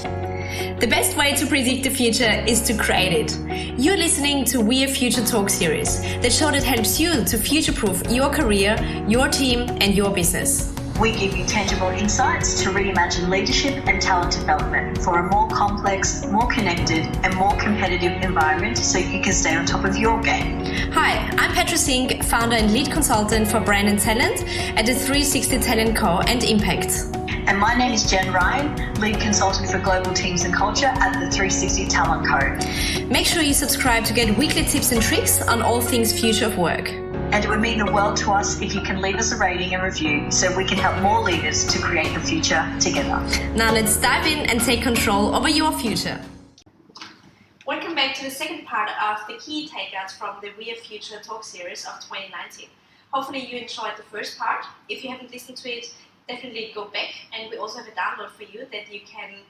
The best way to predict the future is to create it. You're listening to We Are Future Talk series, the show that helps you to future-proof your career, your team, and your business. We give you tangible insights to reimagine leadership and talent development for a more complex, more connected, and more competitive environment so you can stay on top of your game. Hi, I'm Petra Singh, founder and lead consultant for brand and talent at the 360 Talent Co. and Impact. And my name is Jen Ryan, lead consultant for global teams and culture at the 360 Talent Co. Make sure you subscribe to get weekly tips and tricks on all things future of work. And it would mean the world to us if you can leave us a rating and review so we can help more leaders to create the future together. Now let's dive in and take control over your future. Welcome back to the second part of the key takeouts from the We Are Future Talk series of 2019. Hopefully you enjoyed the first part. If you haven't listened to it, definitely go back, and we also have a download for you that you can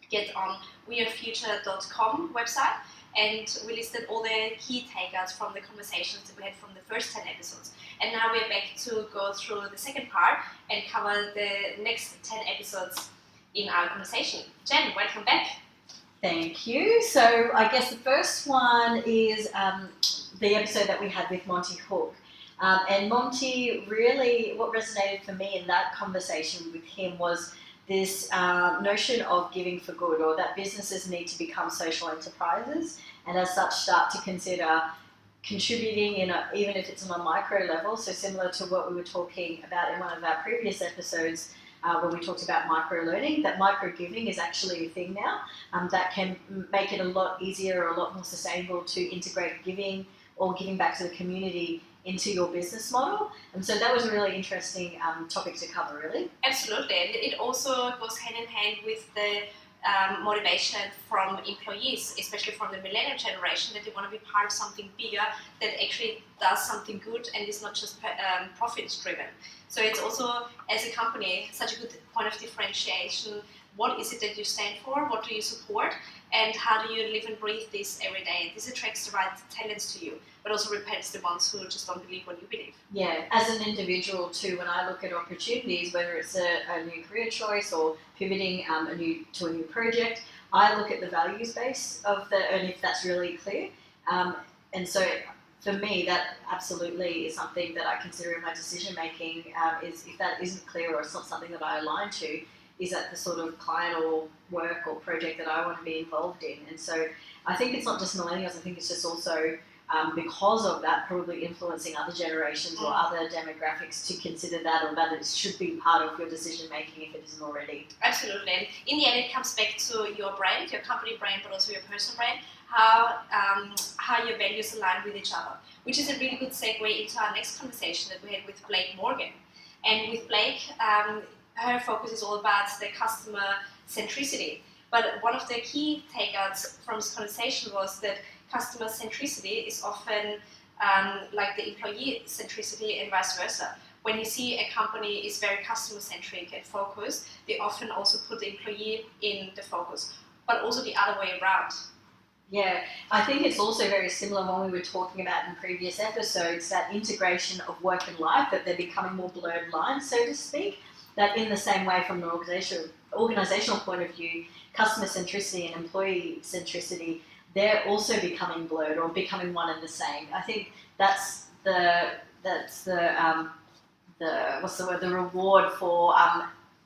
get on wearefuture.com website, and we listed all the key takeouts from the conversations that we had from the first 10 episodes. And now we're back to go through the second part and cover the next 10 episodes in our conversation. Jen, welcome back. Thank you. So I guess the first one is the episode that we had with Monty Hook. And Monty, really what resonated for me in that conversation with him was this notion of giving for good, or that businesses need to become social enterprises and as such start to consider contributing even if it's on a micro level. So similar to what we were talking about in one of our previous episodes when we talked about micro learning, that micro giving is actually a thing now that can make it a lot easier or a lot more sustainable to integrate giving or giving back to the community into your business model. And so that was a really interesting topic to cover, really. Absolutely, and it also goes hand in hand with the motivation from employees, especially from the millennial generation, that they want to be part of something bigger that actually does something good and is not just profit driven. So it's also, as a company, such a good point of differentiation. What is it that you stand for? What do you support? And how do you live and breathe this every day? This attracts the right talents to you, but also repels the ones who just don't believe what you believe. Yeah, as an individual too, when I look at opportunities, whether it's a new career choice or pivoting to a new project, I look at the values base and if that's really clear. And so for me, that absolutely is something that I consider in my decision making. Is if that isn't clear or it's not something that I align to, is that the sort of client or work or project that I want to be involved in. And so I think it's not just millennials, I think it's just also because of that probably influencing other generations or other demographics to consider that, or that it should be part of your decision making if it isn't already. Absolutely, and in the end it comes back to your brand, your company brand, but also your personal brand, how your values align with each other, which is a really good segue into our next conversation that we had with Blake Morgan. And with Blake, her focus is all about the customer centricity. But one of the key takeouts from this conversation was that customer centricity is often like the employee centricity and vice versa. When you see a company is very customer centric and focused, they often also put the employee in the focus, but also the other way around. Yeah, I think it's also very similar when we were talking about in previous episodes, that integration of work and life, that they're becoming more blurred lines, so to speak. That in the same way, from an organizational point of view, customer centricity and employee centricity, they're also becoming blurred or becoming one and the same. I think that's the reward for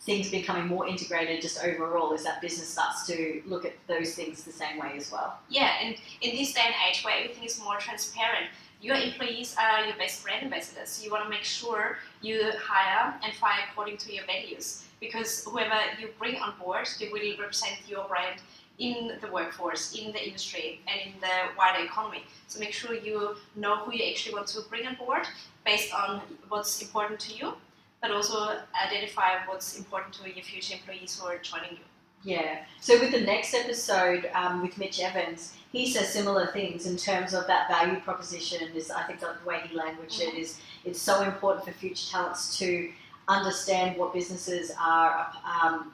things becoming more integrated just overall, is that business starts to look at those things the same way as well. Yeah, and in this day and age where everything is more transparent, your employees are your best brand ambassadors. So you want to make sure you hire and fire according to your values, because whoever you bring on board, they will represent your brand in the workforce, in the industry, and in the wider economy. So make sure you know who you actually want to bring on board based on what's important to you, but also identify what's important to your future employees who are joining you. Yeah. So with the next episode with Mitch Evans, he says similar things in terms of that value proposition. Is, I think, the way he languaged it is, it's so important for future talents to understand what businesses are,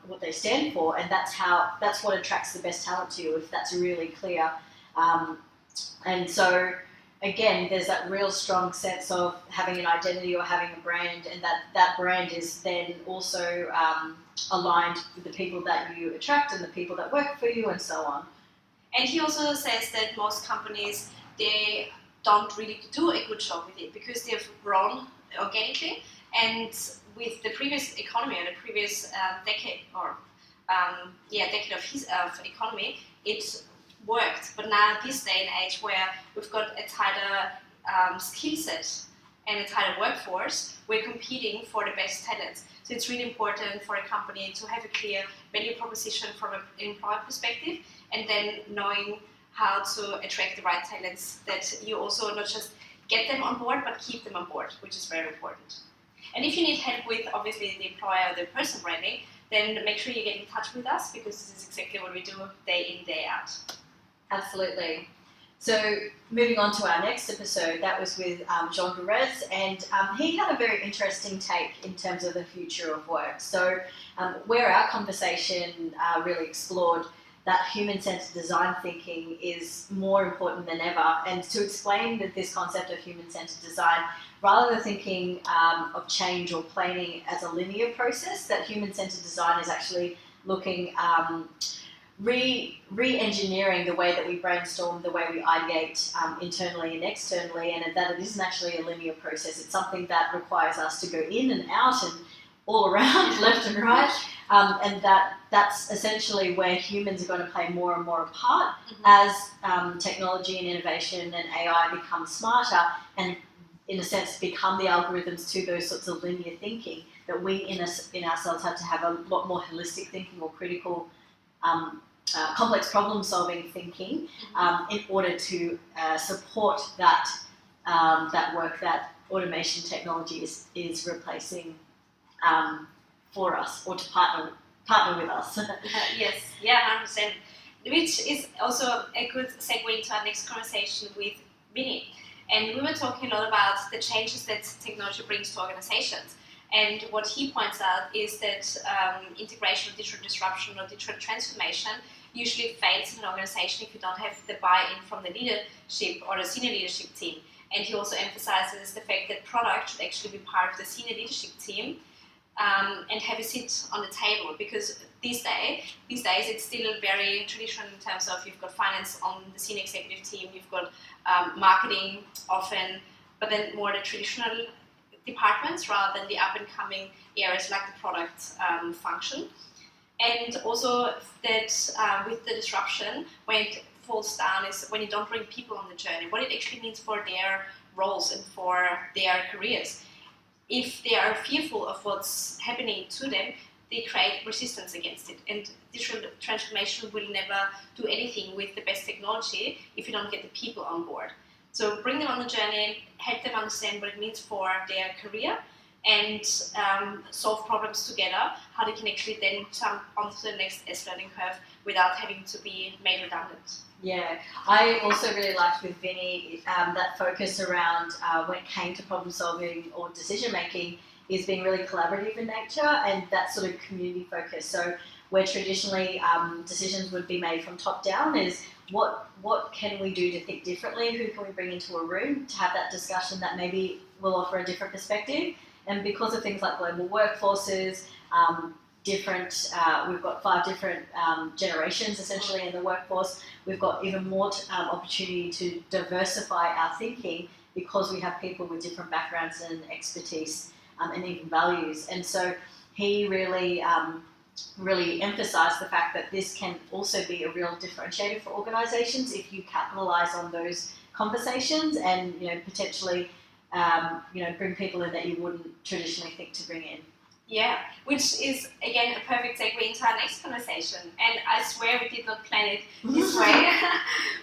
what they stand for, and that's what attracts the best talent to you, if that's really clear. And so again, there's that real strong sense of having an identity or having a brand, and that brand is then also aligned with the people that you attract and the people that work for you and so on. And he also says that most companies, they don't really do a good job with it because they've grown organically, and with the previous economy or the previous decade of economy, it worked. But now this day and age where we've got a tighter skill set and a tighter workforce, we're competing for the best talents. So it's really important for a company to have a clear value proposition from an employer perspective, and then knowing how to attract the right talents, that you also not just get them on board but keep them on board, which is very important. And if you need help with obviously the employer or the person branding, then make sure you get in touch with us, because this is exactly what we do day in, day out. Absolutely. So moving on to our next episode, that was with Jean Gurez, and he had a very interesting take in terms of the future of work. So where our conversation really explored that human-centered design thinking is more important than ever, and to explain that this concept of human-centered design, rather than thinking of change or planning as a linear process, that human-centered design is actually looking re-engineering the way that we brainstorm, the way we ideate internally and externally, and that it isn't actually a linear process. It's something that requires us to go in and out and all around, left and right, and that's essentially where humans are going to play more and more a part as technology and innovation and AI become smarter and, in a sense, become the algorithms to those sorts of linear thinking, that we in ourselves have to have a lot more holistic thinking or critical complex problem-solving thinking in order to support that work that automation technology is replacing for us, or to partner with us. Yes, yeah, 100%. Which is also a good segue into our next conversation with Vinny. And we were talking a lot about the changes that technology brings to organizations. And what he points out is that integration of digital disruption or digital transformation usually fails in an organization if you don't have the buy-in from the leadership or the senior leadership team. And he also emphasizes the fact that product should actually be part of the senior leadership team and have a seat on the table, because these days it's still very traditional in terms of you've got finance on the senior executive team, you've got marketing often, but then more the traditional departments rather than the up-and-coming areas like the product function. And also that with the disruption, when it falls down, is when you don't bring people on the journey, what it actually means for their roles and for their careers. If they are fearful of what's happening to them, they create resistance against it. And digital transformation will never do anything with the best technology if you don't get the people on board. So bring them on the journey, help them understand what it means for their career, and solve problems together, how they can actually then jump onto the next learning curve without having to be made redundant. Yeah, I also really liked with Vinny that focus around when it came to problem solving or decision making is being really collaborative in nature, and that sort of community focus. So where traditionally decisions would be made from top down is what can we do to think differently, who can we bring into a room to have that discussion that maybe will offer a different perspective. And because of things like global workforces, we've got 5 different generations essentially in the workforce, we've got even more opportunity to diversify our thinking because we have people with different backgrounds and expertise and even values. And so he really emphasised the fact that this can also be a real differentiator for organisations if you capitalise on those conversations and potentially bring people in that you wouldn't traditionally think to bring in. Yeah, which is again a perfect segue into our next conversation. And I swear we did not plan it this way,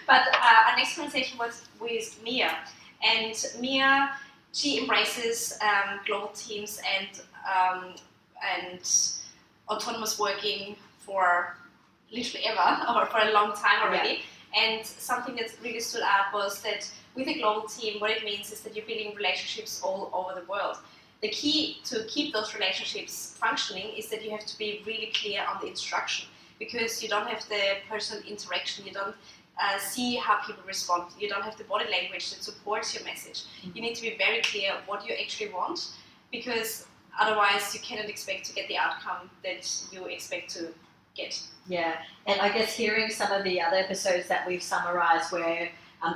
but our next conversation was with Mia. And Mia, she embraces global teams and autonomous working for literally ever, or for a long time already. Yeah. And something that really stood out was that with a global team, what it means is that you're building relationships all over the world. The key to keep those relationships functioning is that you have to be really clear on the instruction, because you don't have the personal interaction, you don't see how people respond. You don't have the body language that supports your message. You need to be very clear what you actually want, because otherwise you cannot expect to get the outcome that you expect to get. Yeah, and I guess hearing some of the other episodes that we've summarized where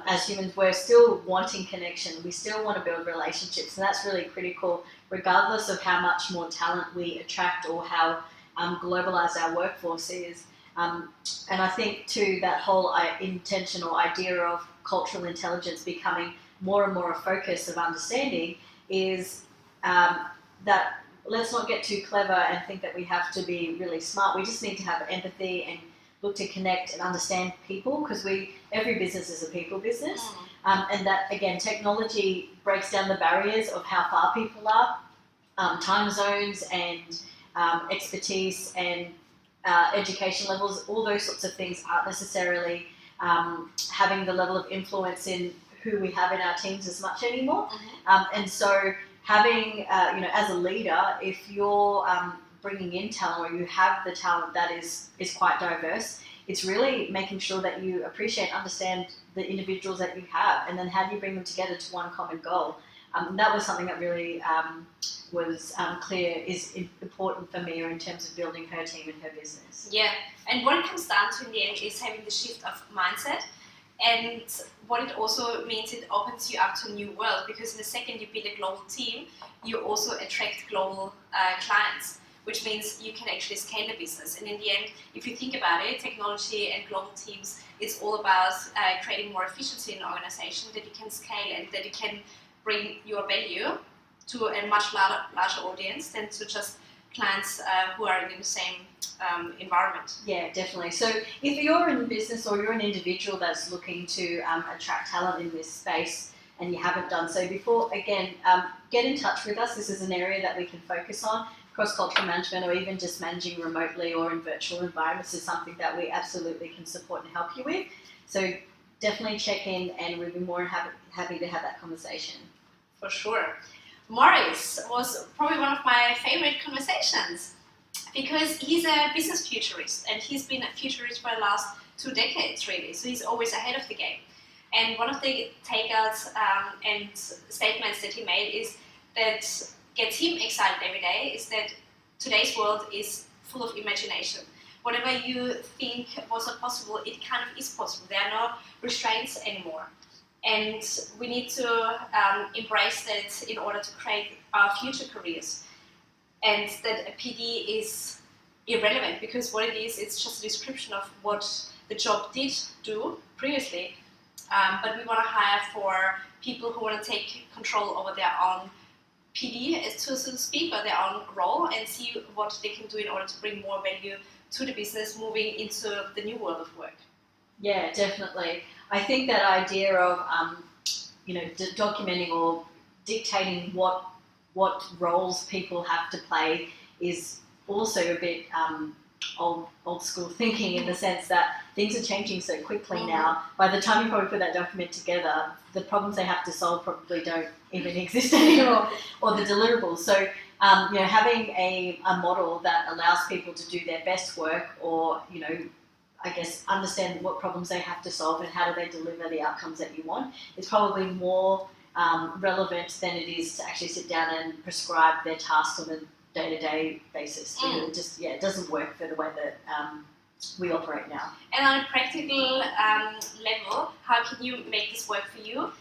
as humans we're still wanting connection, we still want to build relationships, and that's really critical regardless of how much more talent we attract or how globalized our workforce is. And I think too that whole intentional idea of cultural intelligence becoming more and more a focus of understanding is that let's not get too clever and think that we have to be really smart. We just need to have empathy and look to connect and understand people, because every business is a people business. And that, again, technology breaks down the barriers of how far people are, time zones and expertise and education levels. All those sorts of things aren't necessarily having the level of influence in who we have in our teams as much anymore. And so having, as a leader, if you're bringing in talent or you have the talent that is quite diverse, it's really making sure that you appreciate and understand the individuals that you have, and then how do you bring them together to one common goal. That was something that really was clear is important for Mia in terms of building her team and her business. Yeah, and what it comes down to in the end is having the shift of mindset. And what it also means, it opens you up to a new world, because in the second you build a global team, you also attract global clients, which means you can actually scale the business. And in the end, if you think about it, technology and global teams, it's all about creating more efficiency in an organization, that you can scale and that you can bring your value to a much larger audience than to just clients who are in the same environment. Yeah, definitely. So if you're in business or you're an individual that's looking to attract talent in this space and you haven't done so before, again, get in touch with us. This is an area that we can focus on. Cross-cultural management, or even just managing remotely or in virtual environments, is something that we absolutely can support and help you with. So definitely check in, and we'd be more happy to have that conversation. For sure. Maurice was probably one of my favorite conversations, because he's a business futurist, and he's been a futurist for the last 2 decades, really. So he's always ahead of the game. And one of the takeouts and statements that he made is that gets him excited every day is that today's world is full of imagination. Whatever you think was not possible, it kind of is possible. There are no restraints anymore. And we need to embrace that in order to create our future careers. And that a PD is irrelevant, because what it is, it's just a description of what the job did do previously. But we want to hire for people who want to take control over their own PD, so to speak, or their own role, and see what they can do in order to bring more value to the business moving into the new world of work. Yeah, definitely. I think that idea of documenting or dictating what roles people have to play is also a bit old school thinking, in the sense that things are changing so quickly now. By the time you probably put that document together, the problems they have to solve probably don't even exist anymore, or the deliverables. So having a model that allows people to do their best work, or I guess understand what problems they have to solve and how do they deliver the outcomes that you want, is probably more relevant than it is to actually sit down and prescribe their tasks on a day-to-day basis. It doesn't work for the way that we operate now. And on a practical level, how can you make this work for you?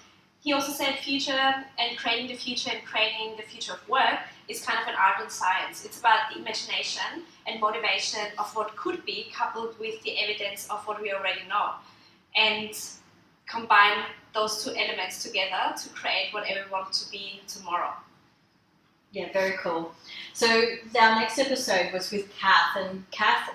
He also said future and creating the future and creating the future of work is kind of an art and science. It's about the imagination and motivation of what could be, coupled with the evidence of what we already know, and combine those two elements together to create whatever we want to be tomorrow. Yeah, very cool. So our next episode was with Kath, and Kath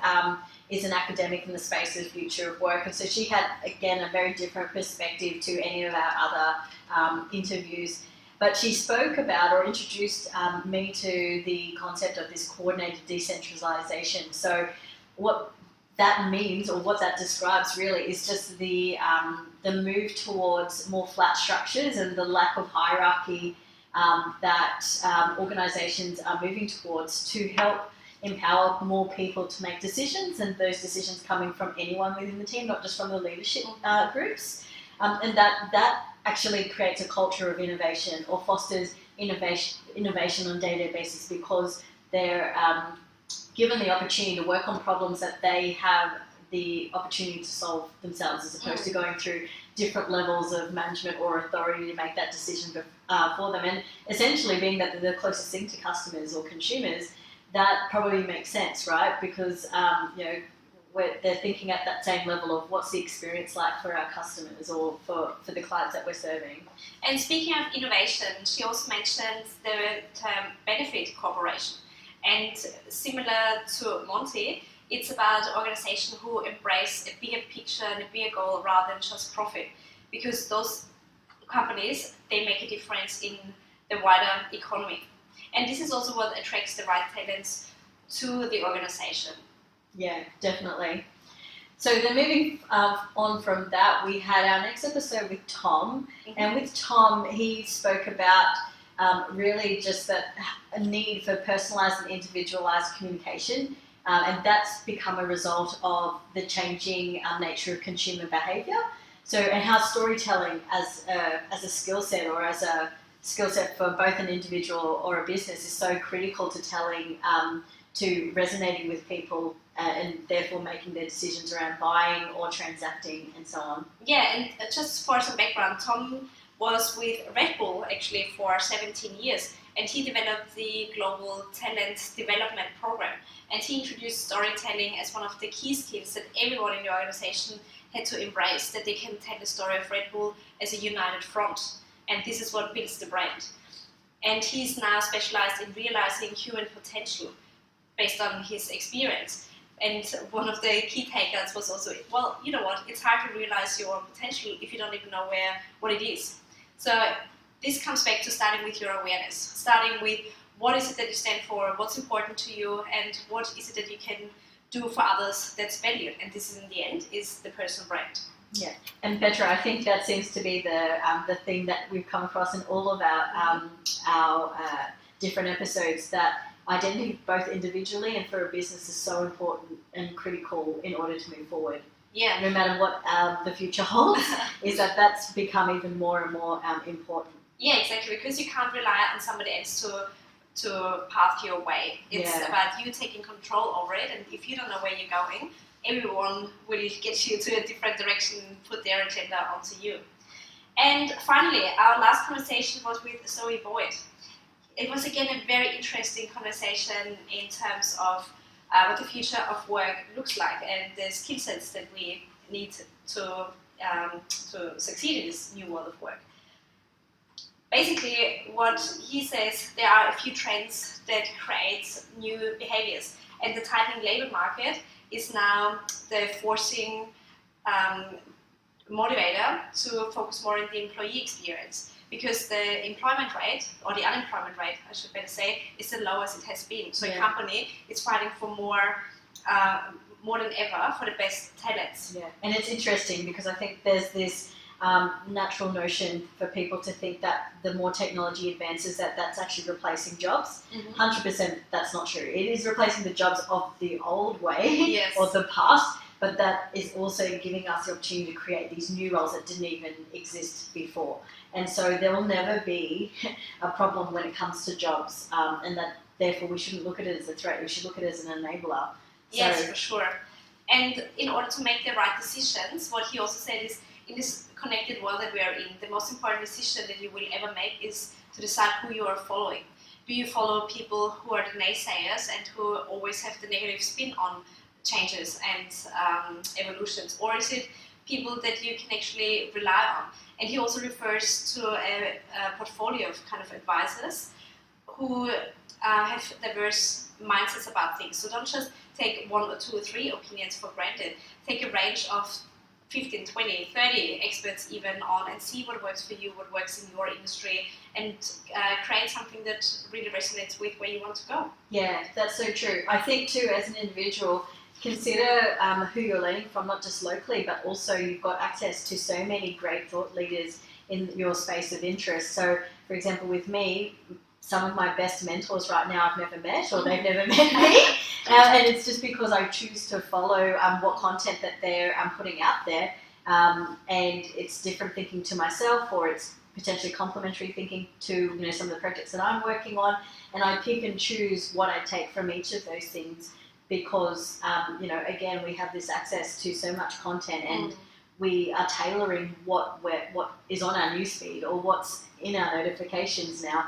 is an academic in the space of future of work, and so she had, again, a very different perspective to any of our other interviews. But she spoke about, or introduced me to the concept of this coordinated decentralization. So what that means, or what that describes really, is just the move towards more flat structures and the lack of hierarchy that organisations are moving towards, to help empower more people to make decisions, and those decisions coming from anyone within the team, not just from the leadership groups. And that actually creates a culture of innovation, or fosters innovation on a day-to-day basis, because they're given the opportunity to work on problems that they have the opportunity to solve themselves, as opposed to going through different levels of management or authority to make that decision for them. And essentially, being that they're the closest thing to customers or consumers, that probably makes sense, right? Because they're thinking at that same level of what's the experience like for our customers, or for the clients that we're serving. And speaking of innovation, she also mentioned the term benefit cooperation. And similar to Monty, it's about organizations who embrace a bigger picture and a bigger goal rather than just profit. Because those companies, they make a difference in the wider economy. And this is also what attracts the right talents to the organization. Yeah, definitely. So then moving on from that, we had our next episode with Tom. And with Tom, he spoke about really just a need for personalised and individualised communication. And that's become a result of the changing nature of consumer behaviour. So, and how storytelling as a skill set, or as a skill set for both an individual or a business, is so critical to telling, to resonating with people, and therefore making their decisions around buying or transacting and so on. Yeah, and just for some background, Tom was with Red Bull actually for 17 years, and he developed the global talent development program. And he introduced storytelling as one of the key skills that everyone in the organization had to embrace, that they can tell the story of Red Bull as a united front. And this is what builds the brand. And he's now specialized in realizing human potential based on his experience. And one of the key takeouts was also, well, you know what, it's hard to realize your potential if you don't even know what it is. So this comes back to starting with your awareness, starting with what is it that you stand for, what's important to you, and what is it that you can do for others that's valued. And this is, in the end, is the personal brand. Yeah, and Petra, I think that seems to be the thing that we've come across in all of our different episodes, that identity, both individually and for a business, is so important and critical in order to move forward. Yeah. No matter what the future holds, is that's become even more and more important. Yeah, exactly, because you can't rely on somebody else to path your way. It's about you taking control over it, and if you don't know where you're going, everyone will get you to a different direction, put their agenda onto you. And finally, our last conversation was with Zoe Boyd. It was again a very interesting conversation in terms of what the future of work looks like and the skill sets that we need to succeed in this new world of work. Basically, what he says, there are a few trends that create new behaviors, and the tightening labour market is now the forcing motivator to focus more on the employee experience, because the employment rate, or the unemployment rate, I should better say, is the lowest it has been. So a company is fighting for more than ever for the best talents. Yeah, and it's interesting because I think there's this natural notion for people to think that the more technology advances, that's actually replacing jobs. 100% that's not true. It is replacing the jobs of the old way or the past, but that is also giving us the opportunity to create these new roles that didn't even exist before. And so there will never be a problem when it comes to jobs, and that therefore we shouldn't look at it as a threat, we should look at it as an enabler. Yes, for sure. And in order to make the right decisions, what he also said is, in this connected world that we are in, the most important decision that you will ever make is to decide who you are following. Do you follow people who are the naysayers and who always have the negative spin on changes and evolutions, or is it people that you can actually rely on? And he also refers to a portfolio of kind of advisors who have diverse mindsets about things. So don't just take one or two or three opinions for granted. Take a range of 15, 20, 30 experts even on, and see what works for you, what works in your industry, and create something that really resonates with where you want to go. Yeah, that's so true. I think too, as an individual, consider who you're learning from, not just locally, but also you've got access to so many great thought leaders in your space of interest. So, for example, with me, some of my best mentors right now I've never met, or they've never met me, and it's just because I choose to follow what content that they're putting out there, and it's different thinking to myself, or it's potentially complementary thinking to some of the projects that I'm working on, and I pick and choose what I take from each of those things because again, we have this access to so much content, and we are tailoring what is on our newsfeed or what's in our notifications now.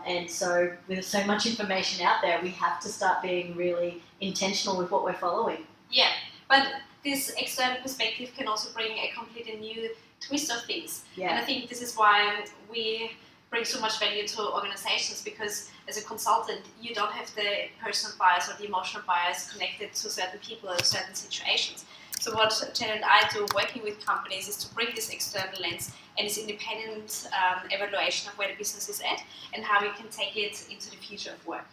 And so with so much information out there, we have to start being really intentional with what we're following. Yeah, but this external perspective can also bring a completely new twist of things. Yeah. And I think this is why we bring so much value to organizations, because as a consultant, you don't have the personal bias or the emotional bias connected to certain people or certain situations. So what Jen and I do working with companies is to bring this external lens and this independent evaluation of where the business is at and how we can take it into the future of work.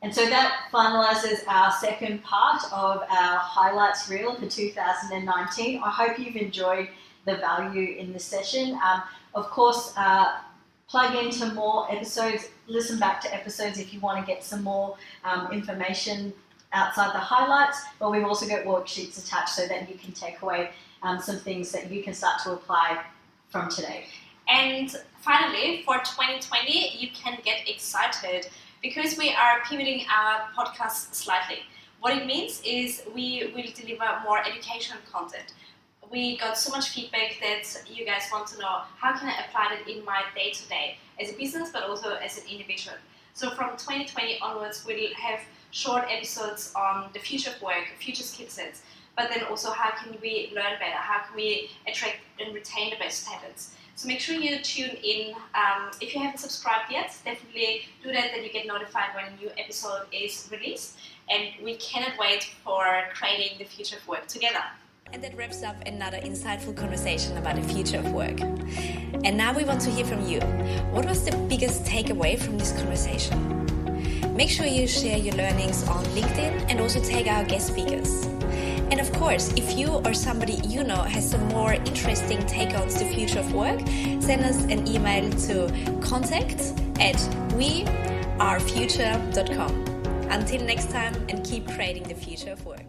And so that finalises our second part of our highlights reel for 2019. I hope you've enjoyed the value in this session. Of course, plug into more episodes, listen back to episodes if you want to get some more information outside the highlights, but we've also got worksheets attached so that you can take away some things that you can start to apply from today. And finally, for 2020, you can get excited because we are pivoting our podcast slightly. What it means is we will deliver more educational content. We got so much feedback that you guys want to know, how can I apply that in my day-to-day as a business, but also as an individual. So from 2020 onwards, we'll have short episodes on the future of work, future skill sets, but then also how can we learn better, how can we attract and retain the best talents. So make sure you tune in. If you haven't subscribed yet, definitely do that, then you get notified when a new episode is released. And we cannot wait for creating the future of work together. And that wraps up another insightful conversation about the future of work. And now we want to hear from you. What was the biggest takeaway from this conversation? Make sure you share your learnings on LinkedIn and also tag our guest speakers. And of course, if you or somebody you know has some more interesting take on the future of work, send us an email to contact@wearefuture.com. Until next time, and keep creating the future of work.